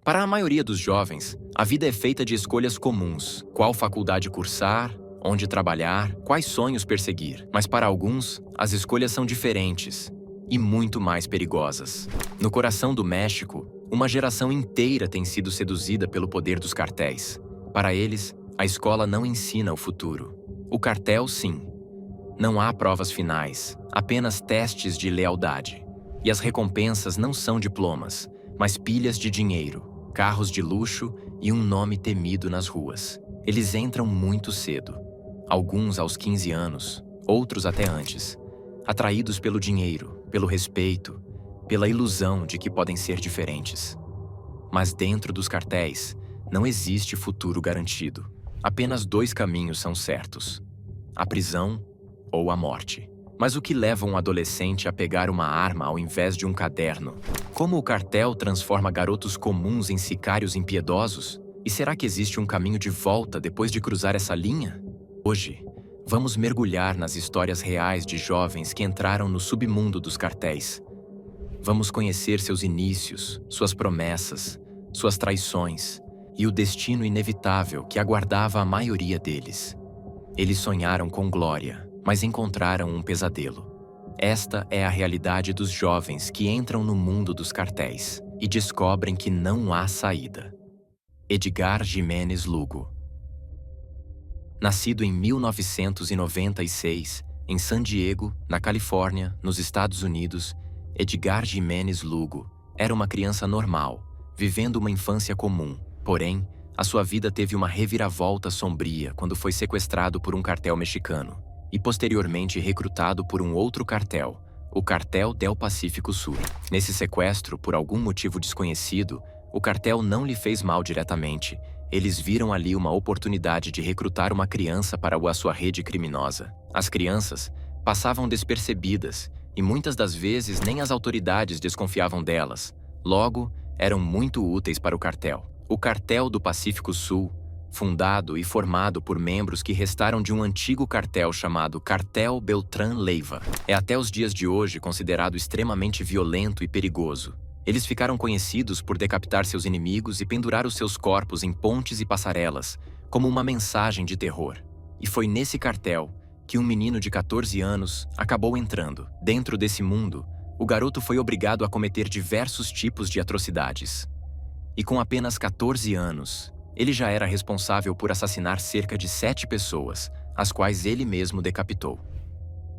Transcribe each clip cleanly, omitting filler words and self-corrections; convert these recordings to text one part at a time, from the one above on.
Para a maioria dos jovens, a vida é feita de escolhas comuns: qual faculdade cursar, onde trabalhar, quais sonhos perseguir. Mas para alguns, as escolhas são diferentes e muito mais perigosas. No coração do México, uma geração inteira tem sido seduzida pelo poder dos cartéis. Para eles, a escola não ensina o futuro. O cartel, sim. Não há provas finais, apenas testes de lealdade. E as recompensas não são diplomas, mas pilhas de dinheiro, carros de luxo e um nome temido nas ruas. Eles entram muito cedo. Alguns aos 15 anos, outros até antes. Atraídos pelo dinheiro, pelo respeito, pela ilusão de que podem ser diferentes. Mas dentro dos cartéis, não existe futuro garantido. Apenas 2 caminhos são certos: a prisão ou a morte. Mas o que leva um adolescente a pegar uma arma ao invés de um caderno? Como o cartel transforma garotos comuns em sicários impiedosos? E será que existe um caminho de volta depois de cruzar essa linha? Hoje, vamos mergulhar nas histórias reais de jovens que entraram no submundo dos cartéis. Vamos conhecer seus inícios, suas promessas, suas traições e o destino inevitável que aguardava a maioria deles. Eles sonharam com glória, mas encontraram um pesadelo. Esta é a realidade dos jovens que entram no mundo dos cartéis e descobrem que não há saída. Edgar Jiménez Lugo. Nascido em 1996, em San Diego, na Califórnia, nos Estados Unidos, Edgar Jiménez Lugo era uma criança normal, vivendo uma infância comum. Porém, a sua vida teve uma reviravolta sombria quando foi sequestrado por um cartel mexicano e posteriormente recrutado por um outro cartel, o Cartel del Pacífico Sul. Nesse sequestro, por algum motivo desconhecido, o cartel não lhe fez mal diretamente. Eles viram ali uma oportunidade de recrutar uma criança para a sua rede criminosa. As crianças passavam despercebidas e muitas das vezes nem as autoridades desconfiavam delas. Logo, eram muito úteis para o cartel. O Cartel do Pacífico Sul, fundado e formado por membros que restaram de um antigo cartel chamado Cartel Beltrán Leiva, é até os dias de hoje considerado extremamente violento e perigoso. Eles ficaram conhecidos por decapitar seus inimigos e pendurar os seus corpos em pontes e passarelas, como uma mensagem de terror. E foi nesse cartel que um menino de 14 anos acabou entrando. Dentro desse mundo, o garoto foi obrigado a cometer diversos tipos de atrocidades. E com apenas 14 anos, ele já era responsável por assassinar cerca de 7 pessoas, as quais ele mesmo decapitou.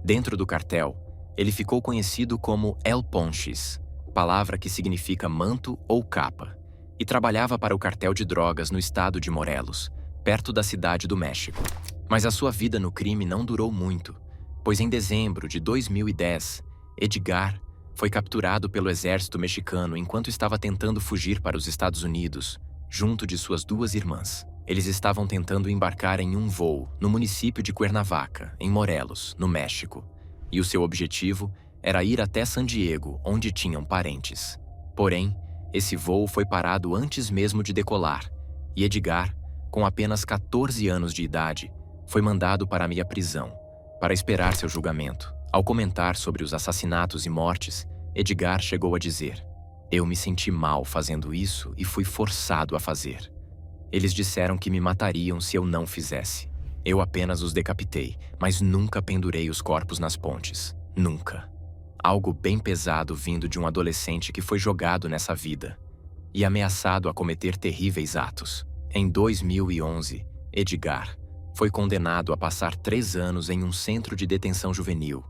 Dentro do cartel, ele ficou conhecido como El Ponchis, palavra que significa manto ou capa, e trabalhava para o cartel de drogas no estado de Morelos, perto da cidade do México. Mas a sua vida no crime não durou muito, pois em dezembro de 2010, Edgar foi capturado pelo exército mexicano enquanto estava tentando fugir para os Estados Unidos, junto de suas 2 irmãs. Eles estavam tentando embarcar em um voo no município de Cuernavaca, em Morelos, no México, e o seu objetivo era ir até San Diego, onde tinham parentes. Porém, esse voo foi parado antes mesmo de decolar, e Edgar, com apenas 14 anos de idade, foi mandado para a prisão, para esperar seu julgamento. Ao comentar sobre os assassinatos e mortes, Edgar chegou a dizer: "Eu me senti mal fazendo isso e fui forçado a fazer. Eles disseram que me matariam se eu não fizesse. Eu apenas os decapitei, mas nunca pendurei os corpos nas pontes. Nunca." Algo bem pesado vindo de um adolescente que foi jogado nessa vida e ameaçado a cometer terríveis atos. Em 2011, Edgar foi condenado a passar 3 anos em um centro de detenção juvenil,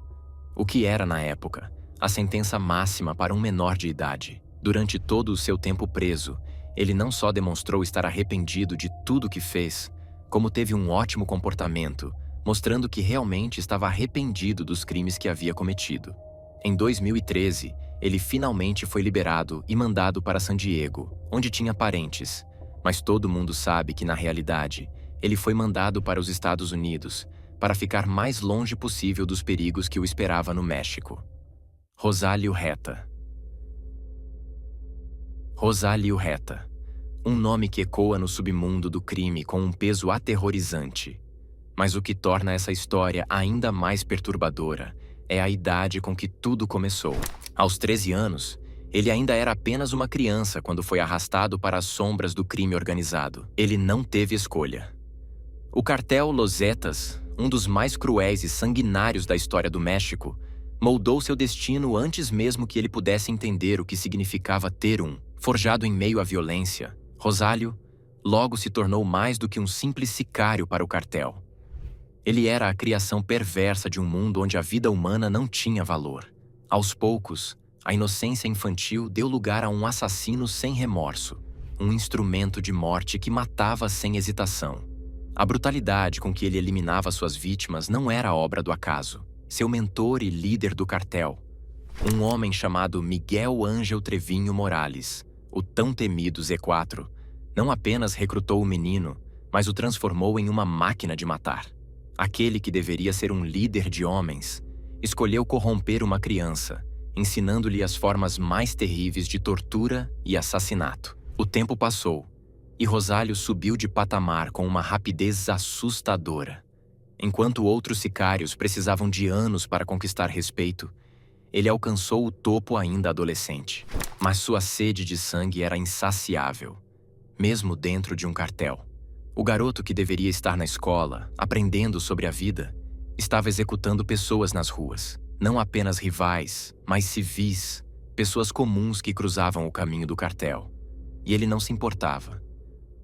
o que era, na época, a sentença máxima para um menor de idade. Durante todo o seu tempo preso, ele não só demonstrou estar arrependido de tudo que fez, como teve um ótimo comportamento, mostrando que realmente estava arrependido dos crimes que havia cometido. Em 2013, ele finalmente foi liberado e mandado para San Diego, onde tinha parentes. Mas todo mundo sabe que, na realidade, ele foi mandado para os Estados Unidos, para ficar mais longe possível dos perigos que o esperava no México. Rosalio Reta. Rosalio Reta. Um nome que ecoa no submundo do crime com um peso aterrorizante. Mas o que torna essa história ainda mais perturbadora é a idade com que tudo começou. Aos 13 anos, Ele ainda era apenas uma criança quando foi arrastado para as sombras do crime organizado. Ele não teve escolha. O cartel Los Zetas, um dos mais cruéis e sanguinários da história do México, moldou seu destino antes mesmo que ele pudesse entender o que significava ter um. Forjado em meio à violência, Rosalio logo se tornou mais do que um simples sicário para o cartel. Ele era a criação perversa de um mundo onde a vida humana não tinha valor. Aos poucos, a inocência infantil deu lugar a um assassino sem remorso, um instrumento de morte que matava sem hesitação. A brutalidade com que ele eliminava suas vítimas não era obra do acaso. Seu mentor e líder do cartel, um homem chamado Miguel Ángel Trevinho Morales, o tão temido Z4, não apenas recrutou o menino, mas o transformou em uma máquina de matar. Aquele que deveria ser um líder de homens, escolheu corromper uma criança, ensinando-lhe as formas mais terríveis de tortura e assassinato. O tempo passou, e Rosalio subiu de patamar com uma rapidez assustadora. Enquanto outros sicários precisavam de anos para conquistar respeito, ele alcançou o topo ainda adolescente. Mas sua sede de sangue era insaciável, mesmo dentro de um cartel. O garoto que deveria estar na escola, aprendendo sobre a vida, estava executando pessoas nas ruas. Não apenas rivais, mas civis, pessoas comuns que cruzavam o caminho do cartel. E ele não se importava.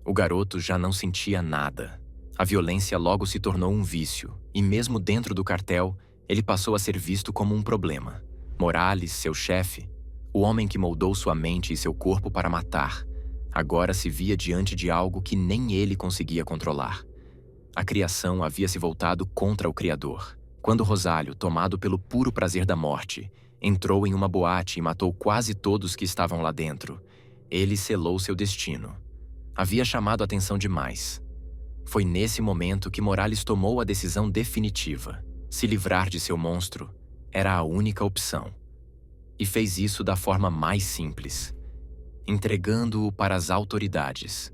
O garoto já não sentia nada. A violência logo se tornou um vício, e mesmo dentro do cartel, ele passou a ser visto como um problema. Morales, seu chefe, o homem que moldou sua mente e seu corpo para matar, agora se via diante de algo que nem ele conseguia controlar. A criação havia se voltado contra o Criador. Quando Rosalio, tomado pelo puro prazer da morte, entrou em uma boate e matou quase todos que estavam lá dentro, ele selou seu destino. Havia chamado a atenção demais. Foi nesse momento que Morales tomou a decisão definitiva. Se livrar de seu monstro era a única opção. E fez isso da forma mais simples, entregando-o para as autoridades.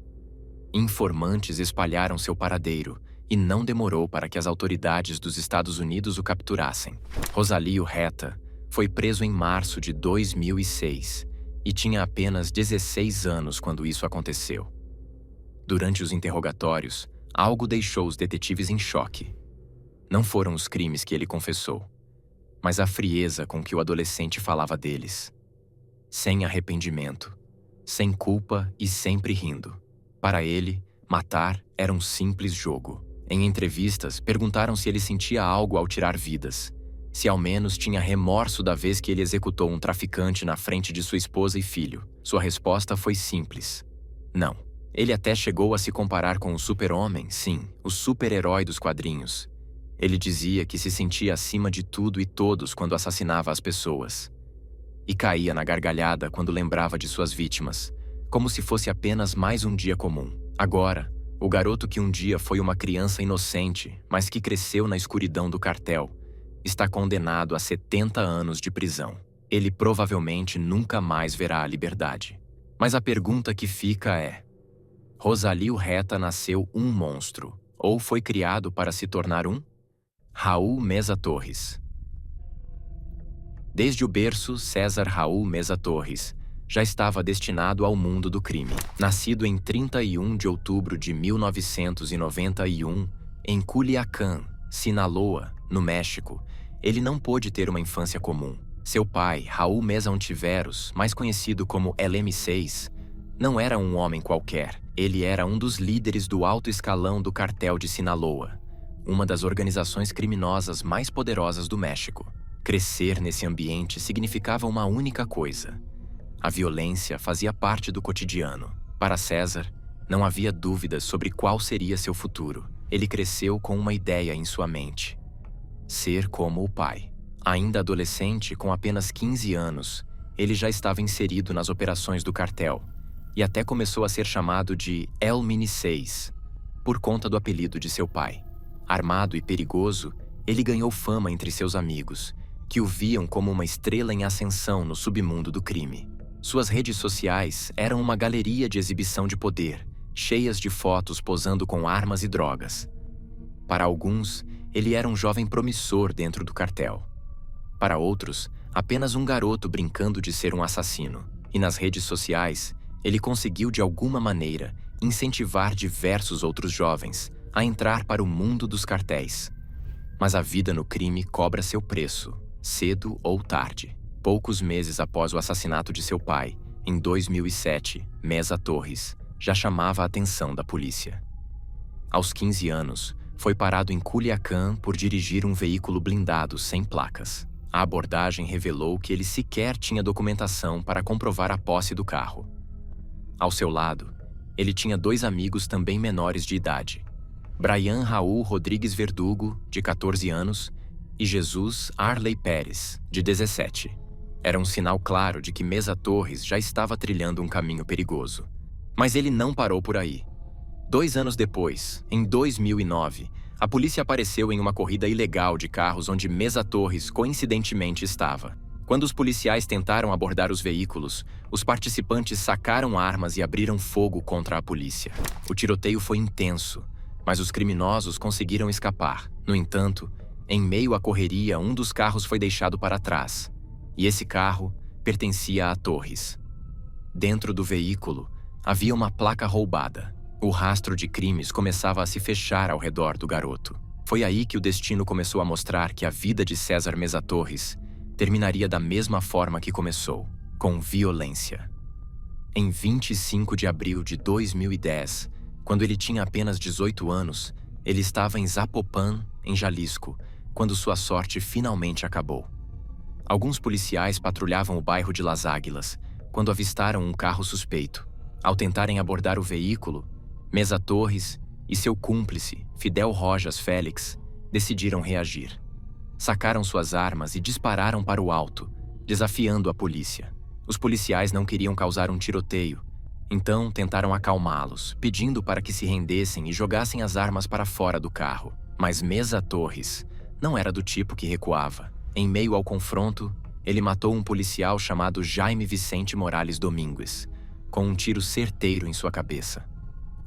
Informantes espalharam seu paradeiro e não demorou para que as autoridades dos Estados Unidos o capturassem. Rosalio Reta foi preso em março de 2006 e tinha apenas 16 anos quando isso aconteceu. Durante os interrogatórios, algo deixou os detetives em choque. Não foram os crimes que ele confessou, mas a frieza com que o adolescente falava deles. Sem arrependimento, sem culpa e sempre rindo. Para ele, matar era um simples jogo. Em entrevistas, perguntaram se ele sentia algo ao tirar vidas, se ao menos tinha remorso da vez que ele executou um traficante na frente de sua esposa e filho. Sua resposta foi simples: não. Ele até chegou a se comparar com o super-homem, sim, o super-herói dos quadrinhos. Ele dizia que se sentia acima de tudo e todos quando assassinava as pessoas. E caía na gargalhada quando lembrava de suas vítimas, como se fosse apenas mais um dia comum. Agora, o garoto que um dia foi uma criança inocente, mas que cresceu na escuridão do cartel, está condenado a 70 anos de prisão. Ele provavelmente nunca mais verá a liberdade. Mas a pergunta que fica é: Rosalio Reta nasceu um monstro, ou foi criado para se tornar um? Raul Meza Torres. Desde o berço, César Raul Meza Torres já estava destinado ao mundo do crime. Nascido em 31 de outubro de 1991, em Culiacán, Sinaloa, no México, ele não pôde ter uma infância comum. Seu pai, Raul Meza Ontiveros, mais conhecido como LM6, não era um homem qualquer. Ele era um dos líderes do alto escalão do cartel de Sinaloa, uma das organizações criminosas mais poderosas do México. Crescer nesse ambiente significava uma única coisa: a violência fazia parte do cotidiano. Para César, não havia dúvidas sobre qual seria seu futuro. Ele cresceu com uma ideia em sua mente: ser como o pai. Ainda adolescente, com apenas 15 anos, ele já estava inserido nas operações do cartel e até começou a ser chamado de El Mini 6, por conta do apelido de seu pai. Armado e perigoso, ele ganhou fama entre seus amigos, que o viam como uma estrela em ascensão no submundo do crime. Suas redes sociais eram uma galeria de exibição de poder, cheias de fotos posando com armas e drogas. Para alguns, ele era um jovem promissor dentro do cartel. Para outros, apenas um garoto brincando de ser um assassino. E nas redes sociais, ele conseguiu de alguma maneira incentivar diversos outros jovens a entrar para o mundo dos cartéis. Mas a vida no crime cobra seu preço, cedo ou tarde. Poucos meses após o assassinato de seu pai, em 2007, Meza Torres já chamava a atenção da polícia. Aos 15 anos, foi parado em Culiacán por dirigir um veículo blindado sem placas. A abordagem revelou que ele sequer tinha documentação para comprovar a posse do carro. Ao seu lado, ele tinha 2 amigos também menores de idade: Brian Raul Rodrigues Verdugo, de 14 anos, e Jesus Arley Pérez, de 17. Era um sinal claro de que Meza Torres já estava trilhando um caminho perigoso. Mas ele não parou por aí. 2 anos depois, em 2009, a polícia apareceu em uma corrida ilegal de carros onde Meza Torres coincidentemente estava. Quando os policiais tentaram abordar os veículos, os participantes sacaram armas e abriram fogo contra a polícia. O tiroteio foi intenso, mas os criminosos conseguiram escapar. No entanto, em meio à correria, um dos carros foi deixado para trás, e esse carro pertencia a Torres. Dentro do veículo, havia uma placa roubada. O rastro de crimes começava a se fechar ao redor do garoto. Foi aí que o destino começou a mostrar que a vida de César Meza Torres terminaria da mesma forma que começou, com violência. Em 25 de abril de 2010, quando ele tinha apenas 18 anos, ele estava em Zapopan, em Jalisco, quando sua sorte finalmente acabou. Alguns policiais patrulhavam o bairro de Las Águilas quando avistaram um carro suspeito. Ao tentarem abordar o veículo, Meza Torres e seu cúmplice, Fidel Rojas Félix, decidiram reagir. Sacaram suas armas e dispararam para o alto, desafiando a polícia. Os policiais não queriam causar um tiroteio, então tentaram acalmá-los, pedindo para que se rendessem e jogassem as armas para fora do carro. Mas Meza Torres não era do tipo que recuava. Em meio ao confronto, ele matou um policial chamado Jaime Vicente Morales Domingues, com um tiro certeiro em sua cabeça.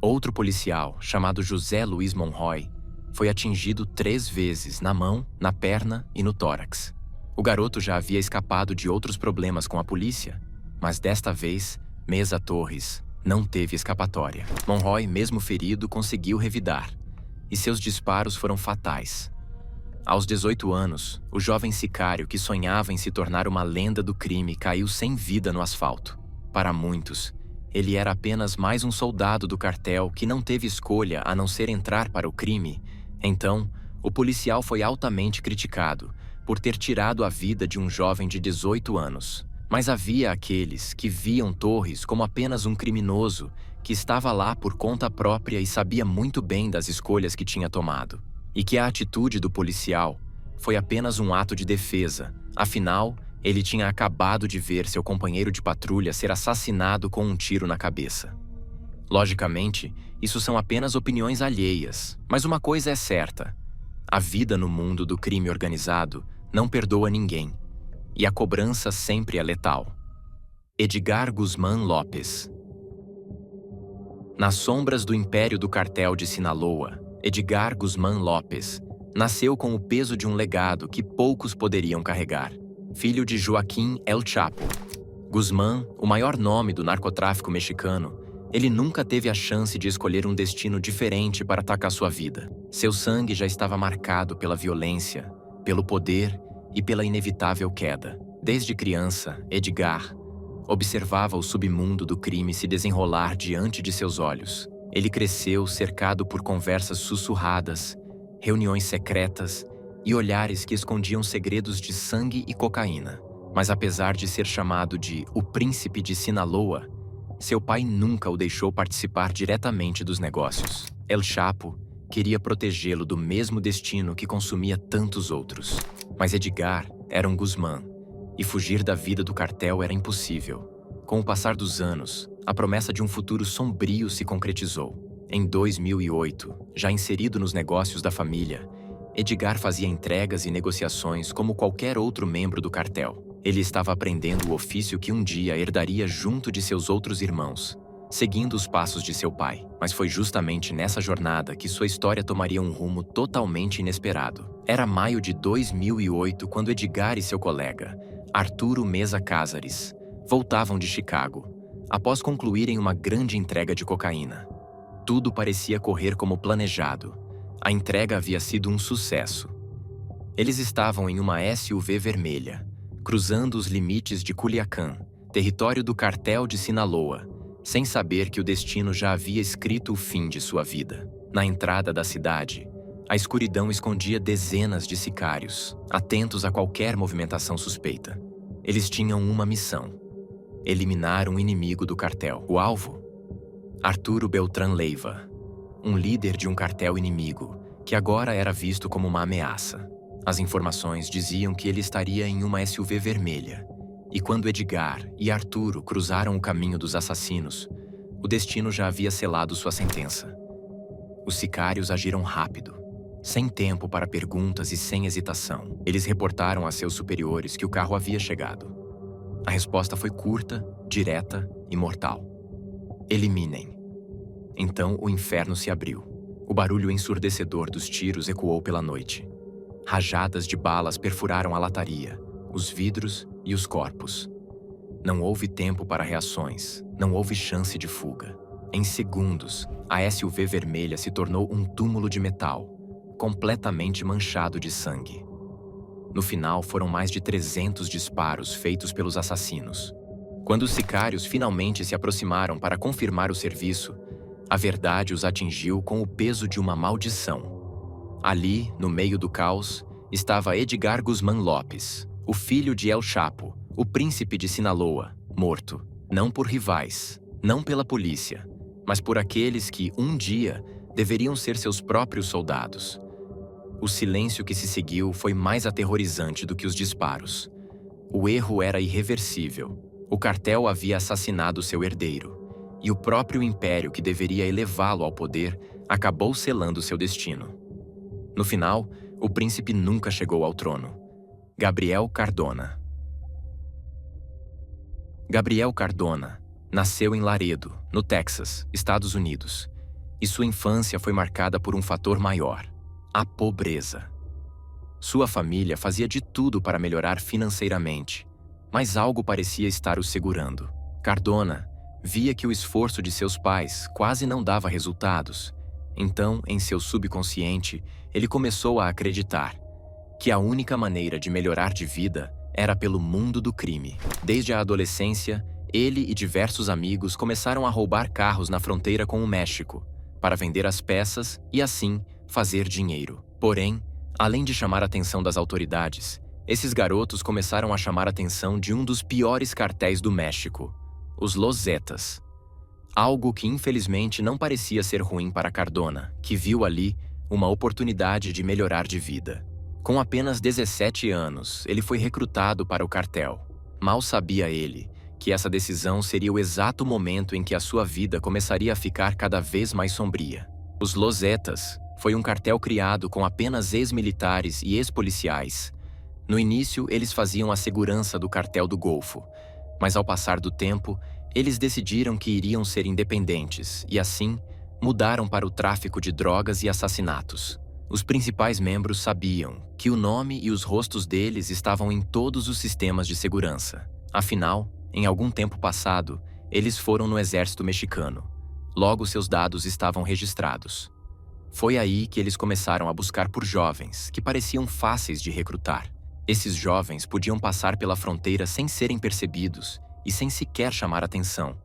Outro policial, chamado José Luiz Monroy, foi atingido 3 vezes na mão, na perna e no tórax. O garoto já havia escapado de outros problemas com a polícia, mas desta vez, Meza Torres não teve escapatória. Monroy, mesmo ferido, conseguiu revidar, e seus disparos foram fatais. Aos 18 anos, o jovem sicário que sonhava em se tornar uma lenda do crime caiu sem vida no asfalto. Para muitos, ele era apenas mais um soldado do cartel que não teve escolha a não ser entrar para o crime. Então, o policial foi altamente criticado por ter tirado a vida de um jovem de 18 anos. Mas havia aqueles que viam Torres como apenas um criminoso que estava lá por conta própria e sabia muito bem das escolhas que tinha tomado. E que a atitude do policial foi apenas um ato de defesa. Afinal, ele tinha acabado de ver seu companheiro de patrulha ser assassinado com um tiro na cabeça. Logicamente, isso são apenas opiniões alheias, mas uma coisa é certa: a vida no mundo do crime organizado não perdoa ninguém, e a cobrança sempre é letal. Edgar Guzmán Lopes. Nas sombras do império do cartel de Sinaloa, Edgar Guzmán Lopes nasceu com o peso de um legado que poucos poderiam carregar. Filho de Joaquim El Chapo Guzmán, o maior nome do narcotráfico mexicano, ele nunca teve a chance de escolher um destino diferente para atacar sua vida. Seu sangue já estava marcado pela violência, pelo poder e pela inevitável queda. Desde criança, Edgar observava o submundo do crime se desenrolar diante de seus olhos. Ele cresceu cercado por conversas sussurradas, reuniões secretas e olhares que escondiam segredos de sangue e cocaína. Mas apesar de ser chamado de o Príncipe de Sinaloa, seu pai nunca o deixou participar diretamente dos negócios. El Chapo queria protegê-lo do mesmo destino que consumia tantos outros. Mas Edgar era um Guzmán, e fugir da vida do cartel era impossível. Com o passar dos anos, a promessa de um futuro sombrio se concretizou. Em 2008, já inserido nos negócios da família, Edgar fazia entregas e negociações como qualquer outro membro do cartel. Ele estava aprendendo o ofício que um dia herdaria junto de seus outros irmãos, seguindo os passos de seu pai. Mas foi justamente nessa jornada que sua história tomaria um rumo totalmente inesperado. Era maio de 2008 quando Edgar e seu colega, Arturo Mesa Cázares voltavam de Chicago, após concluírem uma grande entrega de cocaína. Tudo parecia correr como planejado. A entrega havia sido um sucesso. Eles estavam em uma SUV vermelha, cruzando os limites de Culiacán, território do cartel de Sinaloa, sem saber que o destino já havia escrito o fim de sua vida. Na entrada da cidade, a escuridão escondia dezenas de sicários, atentos a qualquer movimentação suspeita. Eles tinham uma missão: eliminar um inimigo do cartel. O alvo? Arturo Beltrán Leiva, um líder de um cartel inimigo, que agora era visto como uma ameaça. As informações diziam que ele estaria em uma SUV vermelha, e quando Edgar e Arturo cruzaram o caminho dos assassinos, o destino já havia selado sua sentença. Os sicários agiram rápido, sem tempo para perguntas e sem hesitação. Eles reportaram a seus superiores que o carro havia chegado. A resposta foi curta, direta e mortal: eliminem. Então o inferno se abriu. O barulho ensurdecedor dos tiros ecoou pela noite. Rajadas de balas perfuraram a lataria, os vidros e os corpos. Não houve tempo para reações, não houve chance de fuga. Em segundos, a SUV vermelha se tornou um túmulo de metal, completamente manchado de sangue. No final, foram mais de 300 disparos feitos pelos assassinos. Quando os sicários finalmente se aproximaram para confirmar o serviço, a verdade os atingiu com o peso de uma maldição. Ali, no meio do caos, estava Edgar Guzmán Lopes, o filho de El Chapo, o príncipe de Sinaloa, morto, não por rivais, não pela polícia, mas por aqueles que, um dia, deveriam ser seus próprios soldados. O silêncio que se seguiu foi mais aterrorizante do que os disparos. O erro era irreversível. O cartel havia assassinado seu herdeiro, e o próprio império que deveria elevá-lo ao poder acabou selando seu destino. No final, o príncipe nunca chegou ao trono. Gabriel Cardona. Gabriel Cardona nasceu em Laredo, no Texas, Estados Unidos, e sua infância foi marcada por um fator maior: a pobreza. Sua família fazia de tudo para melhorar financeiramente, mas algo parecia estar o segurando. Cardona via que o esforço de seus pais quase não dava resultados. Então, em seu subconsciente, ele começou a acreditar que a única maneira de melhorar de vida era pelo mundo do crime. Desde a adolescência, ele e diversos amigos começaram a roubar carros na fronteira com o México, para vender as peças e, assim, fazer dinheiro. Porém, além de chamar a atenção das autoridades, esses garotos começaram a chamar a atenção de um dos piores cartéis do México, os Los Zetas. Algo que infelizmente não parecia ser ruim para Cardona, que viu ali uma oportunidade de melhorar de vida. Com apenas 17 anos, ele foi recrutado para o cartel. Mal sabia ele que essa decisão seria o exato momento em que a sua vida começaria a ficar cada vez mais sombria. Os Los Zetas foi um cartel criado com apenas ex-militares e ex-policiais. No início, eles faziam a segurança do cartel do Golfo, mas ao passar do tempo, eles decidiram que iriam ser independentes e, assim, mudaram para o tráfico de drogas e assassinatos. Os principais membros sabiam que o nome e os rostos deles estavam em todos os sistemas de segurança. Afinal, em algum tempo passado, eles foram no exército mexicano. Logo, seus dados estavam registrados. Foi aí que eles começaram a buscar por jovens que pareciam fáceis de recrutar. Esses jovens podiam passar pela fronteira sem serem percebidos e sem sequer chamar atenção.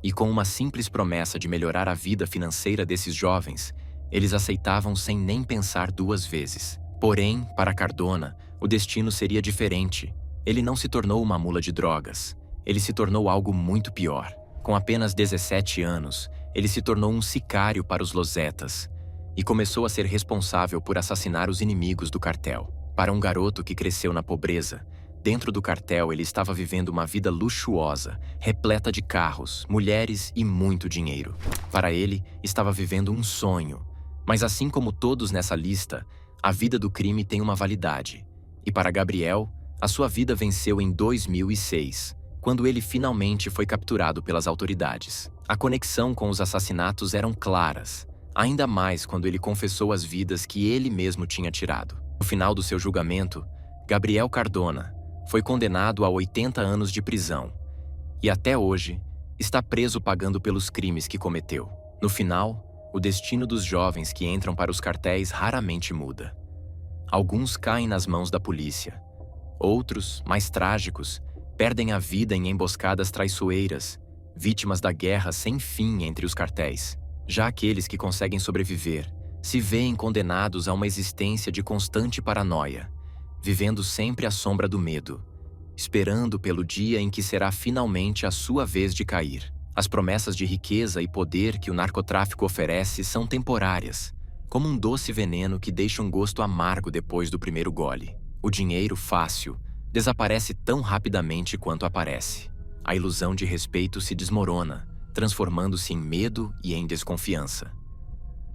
E com uma simples promessa de melhorar a vida financeira desses jovens, eles aceitavam sem nem pensar duas vezes. Porém, para Cardona, o destino seria diferente. Ele não se tornou uma mula de drogas. Ele se tornou algo muito pior. Com apenas 17 anos, ele se tornou um sicário para os Los Zetas e começou a ser responsável por assassinar os inimigos do cartel. Para um garoto que cresceu na pobreza, dentro do cartel ele estava vivendo uma vida luxuosa, repleta de carros, mulheres e muito dinheiro. Para ele, estava vivendo um sonho. Mas assim como todos nessa lista, a vida do crime tem uma validade. E para Gabriel, a sua vida venceu em 2006, quando ele finalmente foi capturado pelas autoridades. A conexão com os assassinatos eram claras, ainda mais quando ele confessou as vidas que ele mesmo tinha tirado. No final do seu julgamento, Gabriel Cardona foi condenado a 80 anos de prisão e até hoje está preso pagando pelos crimes que cometeu. No final, o destino dos jovens que entram para os cartéis raramente muda. Alguns caem nas mãos da polícia. Outros, mais trágicos, perdem a vida em emboscadas traiçoeiras, vítimas da guerra sem fim entre os cartéis. Já aqueles que conseguem sobreviver se veem condenados a uma existência de constante paranoia, vivendo sempre à sombra do medo, esperando pelo dia em que será finalmente a sua vez de cair. As promessas de riqueza e poder que o narcotráfico oferece são temporárias, como um doce veneno que deixa um gosto amargo depois do primeiro gole. O dinheiro fácil desaparece tão rapidamente quanto aparece. A ilusão de respeito se desmorona, transformando-se em medo e em desconfiança.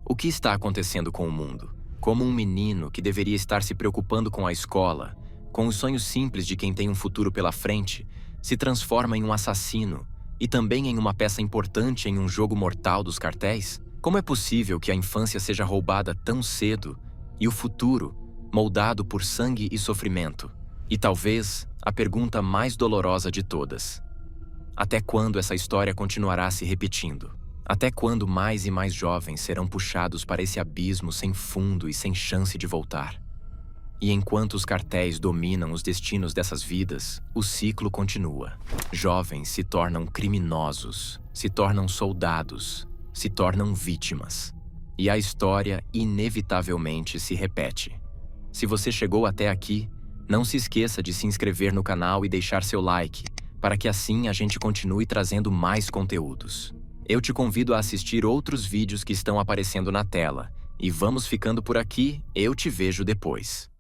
O que está acontecendo com o mundo? Como um menino que deveria estar se preocupando com a escola, com os sonhos simples de quem tem um futuro pela frente, se transforma em um assassino e também em uma peça importante em um jogo mortal dos cartéis? Como é possível que a infância seja roubada tão cedo e o futuro moldado por sangue e sofrimento? E talvez a pergunta mais dolorosa de todas: até quando essa história continuará se repetindo? Até quando mais e mais jovens serão puxados para esse abismo sem fundo e sem chance de voltar? E enquanto os cartéis dominam os destinos dessas vidas, o ciclo continua. Jovens se tornam criminosos, se tornam soldados, se tornam vítimas. E a história inevitavelmente se repete. Se você chegou até aqui, não se esqueça de se inscrever no canal e deixar seu like, para que assim a gente continue trazendo mais conteúdos. Eu te convido a assistir outros vídeos que estão aparecendo na tela. E vamos ficando por aqui, eu te vejo depois.